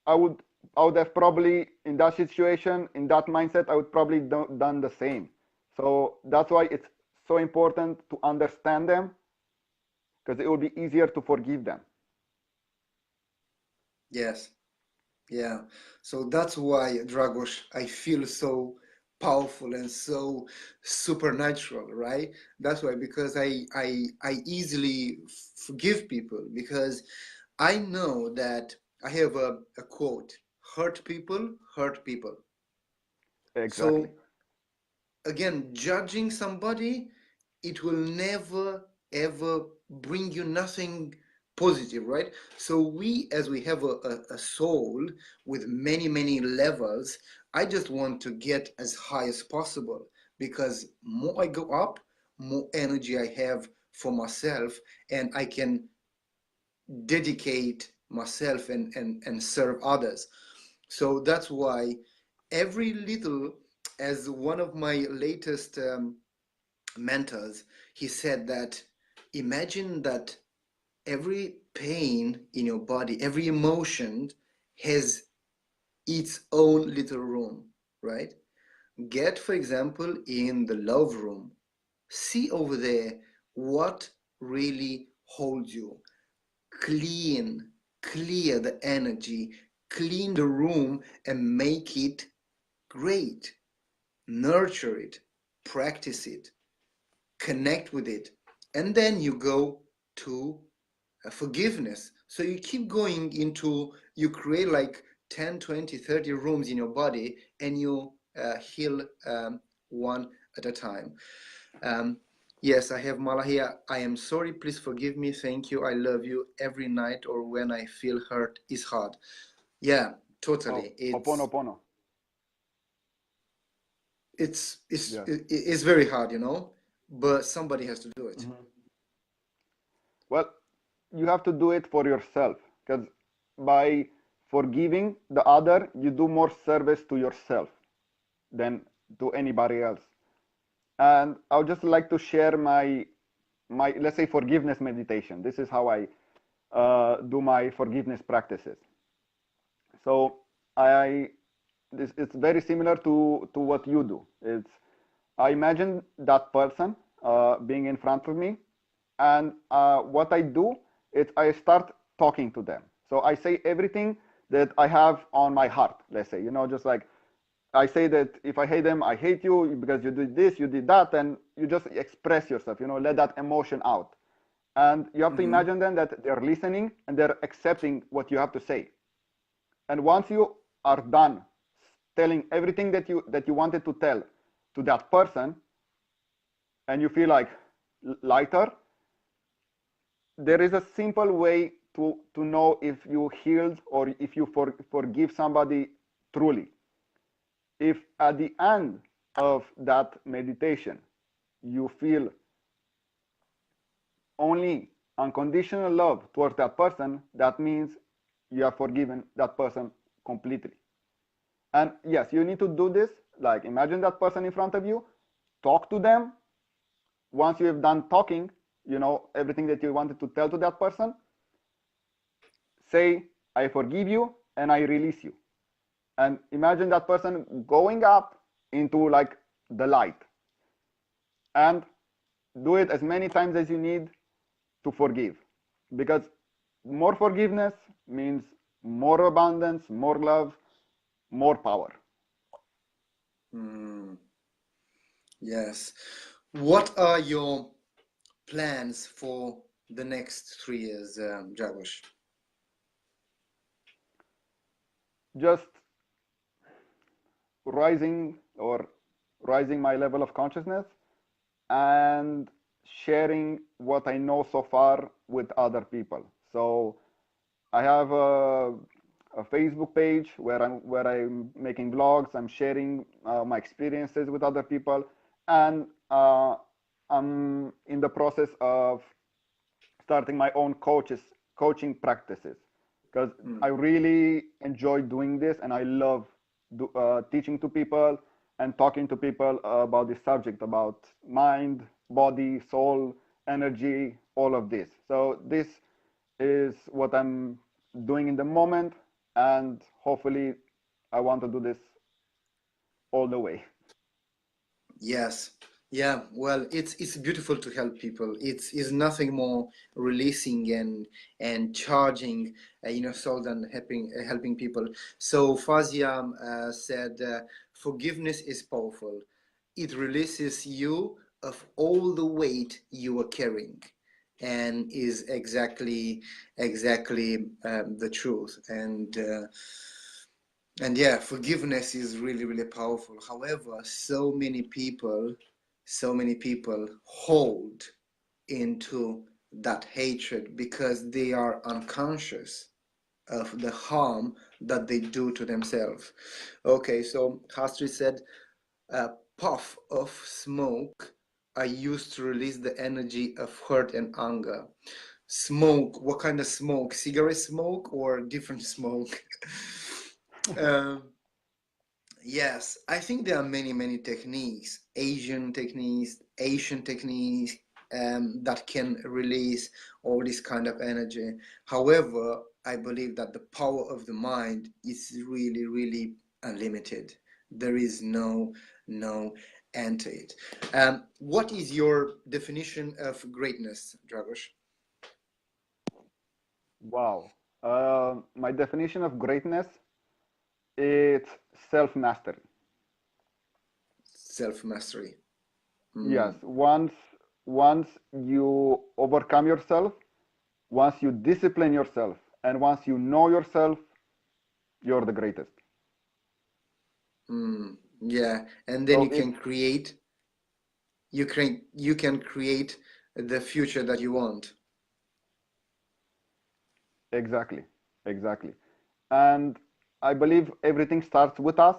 I would I would have probably in that situation, in that mindset, I would probably done the same. So that's why it's so important to understand them, because it will be easier to forgive them.
Yes. Yeah. So that's why, Dragos, I feel so powerful and so supernatural, right? That's why, because I easily forgive people, because I know that I have a quote: hurt people hurt people.
Exactly.
So again, judging somebody, it will never ever bring you nothing positive, right? So we, as we have a soul with many many levels, I just want to get as high as possible, because more I go up, more energy I have for myself, and I can dedicate myself and serve others. So that's why every little, as one of my latest mentors, he said that imagine that every pain in your body, every emotion has its own little room, right? Get, for example, in the love room, see over there what really holds you. Clean, clear the energy, clean the room, and make it great. Nurture it, practice it, connect with it, and then you go to forgiveness. So you keep going into, you create like 10, 20, 30 rooms in your body, and you heal one at a time. um, yes, I have Mala here. I am sorry, please forgive me, thank you, I love you. Every night or when I feel hurt is hard. Yeah,
Oh,
totally.
Ho'oponopono. Yeah.
It's very hard, but somebody has to do it.
Mhm. Well, you have to do it for yourself, because by forgiving the other, you do more service to yourself than to anybody else. And I would just like to share my let's say forgiveness meditation. This is how I do my forgiveness practices. So I this it's very similar to what you do. It's I imagine that person being in front of me, and what I do is I start talking to them. So I say everything that I have on my heart. Let's say, just like I say that if I hate them, I hate you because you did this, you did that, and you just express yourself. Let that emotion out. And you have to
Mm-hmm.
imagine then that they're listening and they're accepting what you have to say. And once you are done telling everything that you wanted to tell to that person, and you feel like lighter, there is a simple way to know if you healed or if you forgive somebody truly. If at the end of that meditation you feel only unconditional love towards that person, that means you have forgiven that person completely. And yes, you need to do this. Like, imagine that person in front of you, talk to them. Once you have done talking, everything that you wanted to tell to that person, say, I forgive you and I release you. And imagine that person going up into like the light, and do it as many times as you need to forgive, because more forgiveness means more abundance, more love, more power.
Mm, yes. What are your plans for the next 3 years, Jagosh?
Just rising my level of consciousness and sharing what I know so far with other people. So I have a Facebook page where I'm making blogs. I'm sharing my experiences with other people, and I'm in the process of starting my own coaching practices, because I
Mm.
really enjoy doing this and I love teaching to people. and talking to people about this subject, about mind, body, soul, energy, all of this. So this is what I'm doing in the moment, and hopefully I want to do this all the way.
Yes. Yeah. Well, it's beautiful to help people. It's nothing more releasing and charging, so than helping people. So Fazia said, forgiveness is powerful. It releases you of all the weight you are carrying, and is exactly the truth. And yeah, forgiveness is really powerful. However, so many people hold into that hatred because they are unconscious of the harm that they do to themselves. Okay, so Hastri said, a puff of smoke are used to release the energy of hurt and anger. Smoke, what kind of smoke? Cigarette smoke or different smoke? um, Yes, I think there are many techniques, Asian techniques, that can release all this kind of energy. However, I believe that the power of the mind is really unlimited. There is no end to it. What is your definition of greatness, Dragos?
Wow. My definition of greatness, it's self-mastery.
Self mastery.
Yes, once you overcome yourself, once you discipline yourself, and once you know yourself, you're the greatest.
Yeah, and then
So
you can
it's
create you can create the future that you want.
exactly, exactly. And I believe everything starts with us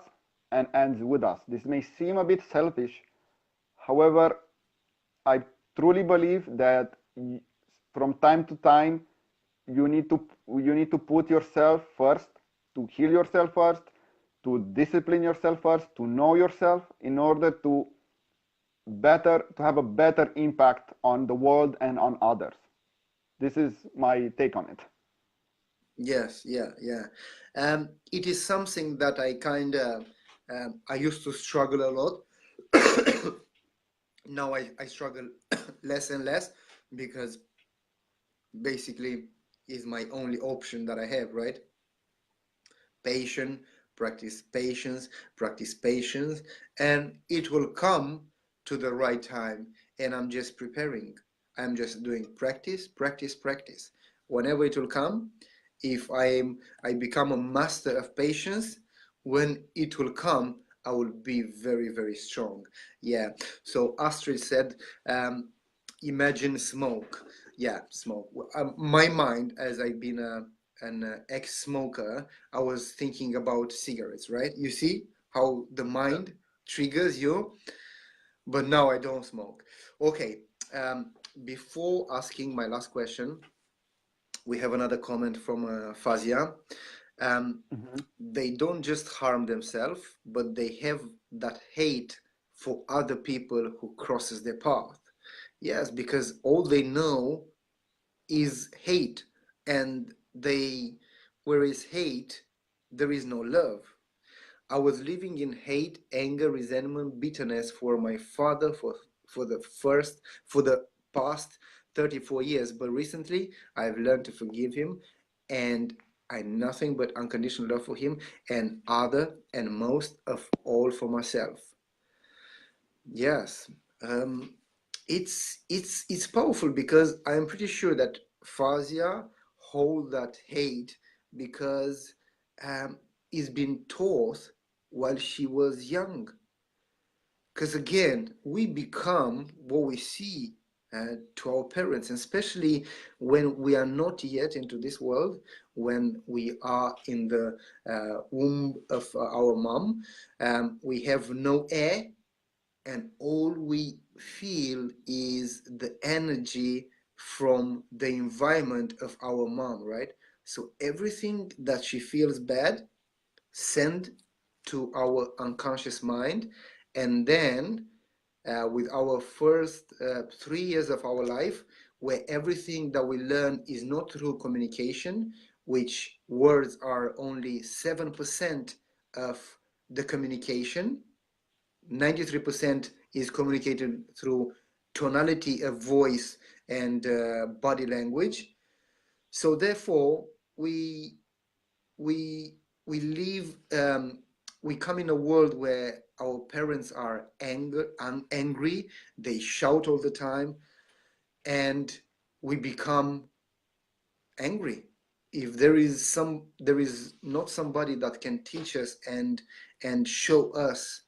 and ends with us. This may seem a bit selfish. However, I truly believe that from time to time you need to you need to put yourself first, to heal yourself first, to discipline yourself first, to know yourself in order to have a better impact on the world and on others. This is my take on it.
Yes, yeah. It is something that I kind of I used to struggle a lot. Now I struggle less and less because basically is my only option that I have, right? Patience, practice patience, and it will come to the right time. And I'm just preparing. I'm just doing practice. Whenever it will come, if I become a master of patience, when it will come, I will be very strong. Yeah. So Astrid said, imagine smoke. Yeah, smoke. My mind, as I've been an ex-smoker, I was thinking about cigarettes, right? You see how the
Yes.
mind triggers you, but now I don't smoke. Okay, before asking my last question, we have another comment from Fazia. Um,
Mhm.
they don't just harm themselves, but they have that hate for other people who crosses their path. Yes, because all they know is hate, and they where is hate, there is no love. I was living in hate, anger, resentment, bitterness for my father for the first for the past 34 years, but recently I've learned to forgive him, and I nothing but unconditional love for him and other and most of all for myself. Yes. um, it's powerful because I'm pretty sure that Fazia hold that hate because it's been taught while she was young. Because again, we become what we see to our parents, and especially when we are not yet into this world, when we are in the womb of our mom, we have no air, and all we feel is the energy from the environment of our mom, right? So everything that she feels bad, send to our unconscious mind, and then with our first 3 years of our life, where everything that we learn is not through communication, which words are only 7% of the communication. 93% is communicated through tonality of voice and body language. So therefore, we we live we come in a world where our parents are angry, they shout all the time, and we become angry. If there is not somebody that can teach us and show us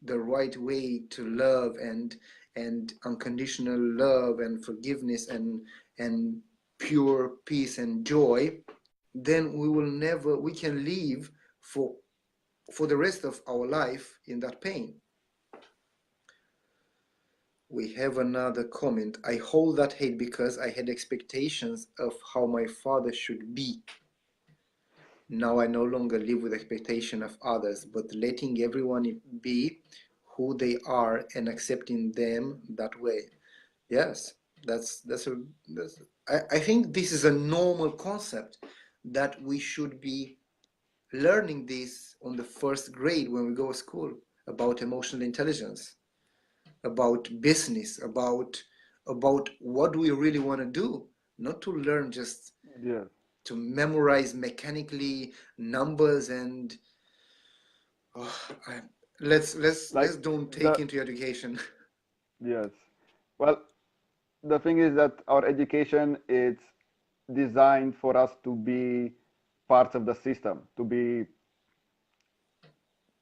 the right way to love and unconditional love and forgiveness and pure peace and joy, then we can live for for the rest of our life in that pain. We have another comment. I hold that hate because I had expectations of how my father should be. Now I no longer live with expectation of others, but letting everyone be who they are and accepting them that way. Yes, that's I think this is a normal concept that we should be learning this on the first grade when we go to school about emotional intelligence, about business, about what do we really want to do, not to learn just
Yes.
to memorize mechanically numbers and oh, I, let's
Like
don't take
the
into education.
yes. Well, the thing is that our education is designed for us to be parts of the system, to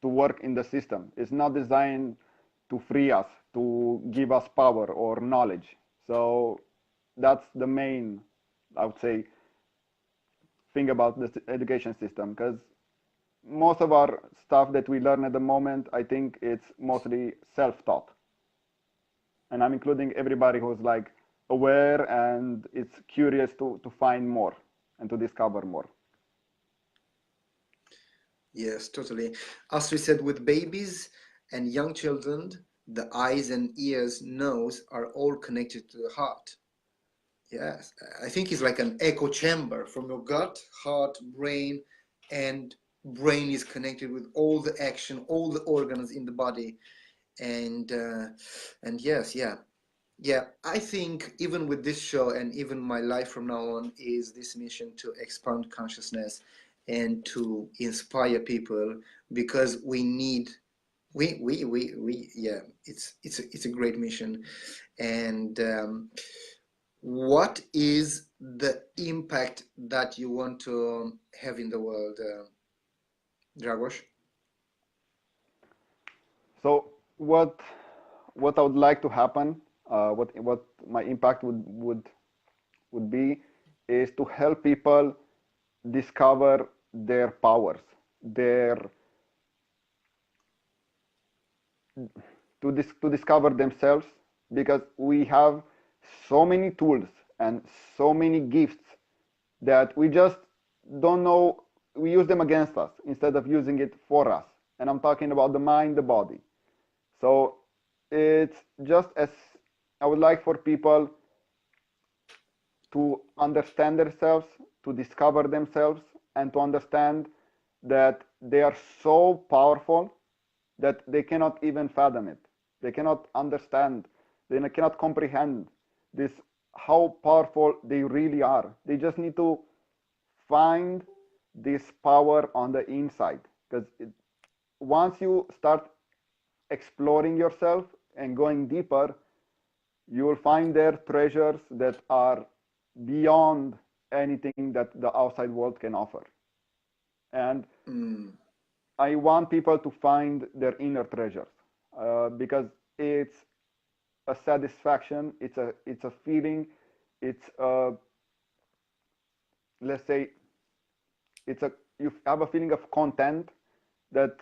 work in the system. It's not designed to free us, to give us power or knowledge. So that's the main, I would say, thing about the education system. Because most of our stuff that we learn at the moment, I think it's mostly self-taught. And I'm including everybody who's like aware and is curious to find more and to discover more.
Yes, totally. As we said, with babies and young children, the eyes and ears, nose are all connected to the heart. Yes, I think it's like an echo chamber from your gut, heart, brain, and brain is connected with all the action, all the organs in the body, and yes, yeah, yeah. I think even with this show and even my life from now on is this mission to expand consciousness and to inspire people because we need we yeah, it's a great mission, and what is the impact that you want to have in the world, Dragos?
So what I would like to happen, what my impact would be, is to help people discover their powers, their to discover themselves, because we have so many tools and so many gifts that we just don't know. We use them against us instead of using it for us. And I'm talking about the mind, the body. So it's just as I would like for people to understand themselves, to discover themselves, and to understand that they are so powerful that they cannot even fathom it. They cannot understand, they cannot comprehend this, how powerful they really are. They just need to find this power on the inside. Because once you start exploring yourself and going deeper, you will find there treasures that are beyond anything that the outside world can offer. And
Mm,
I want people to find their inner treasures, because it's a satisfaction, it's a feeling, it's a, let's say, it's a, you have a feeling of content that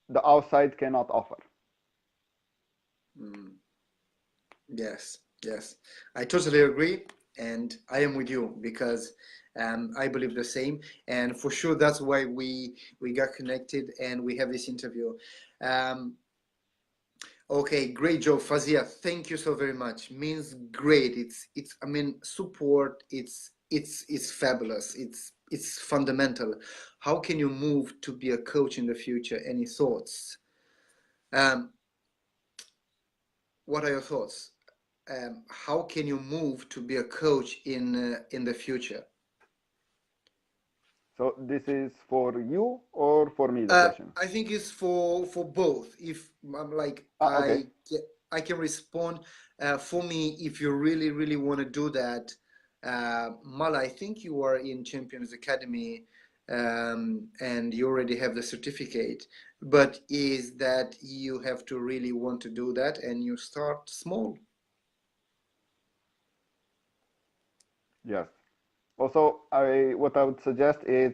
the outside cannot offer.
mm. Yes, yes, I totally agree, and I am with you because I believe the same, and for sure that's why we got connected and we have this interview. Um, Okay, great job, Fazia. Thank you so very much. Means great. It's. I mean, support. It's fabulous. It's fundamental. How can you move to be a coach in the future? Any thoughts? Um, what are your thoughts? How can you move to be a coach in the future?
So this is for you or for me, the question?
I think it's for both. If I'm like
Ah, okay.
I can respond. For me, if you really want to do that, Mala, I think you are in Champions Academy, and you already have the certificate. But is that you have to really want to do that, and you start small.
Yes. Also, what I would suggest is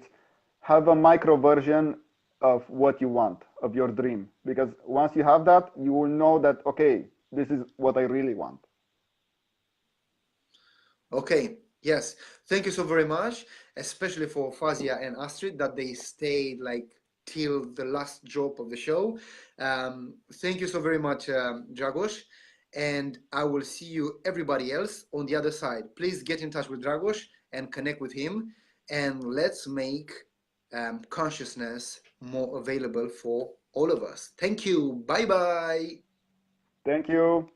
have a micro version of what you want, of your dream. Because once you have that, you will know that, okay, this is what I really want.
Okay, yes. Thank you so very much, especially for Fazia and Astrid that they stayed like till the last drop of the show. Thank you so very much, Dragos. And I will see you, everybody else, on the other side. Please get in touch with Dragos and connect with him. And let's make consciousness more available for all of us. Thank you. Bye bye.
Thank you.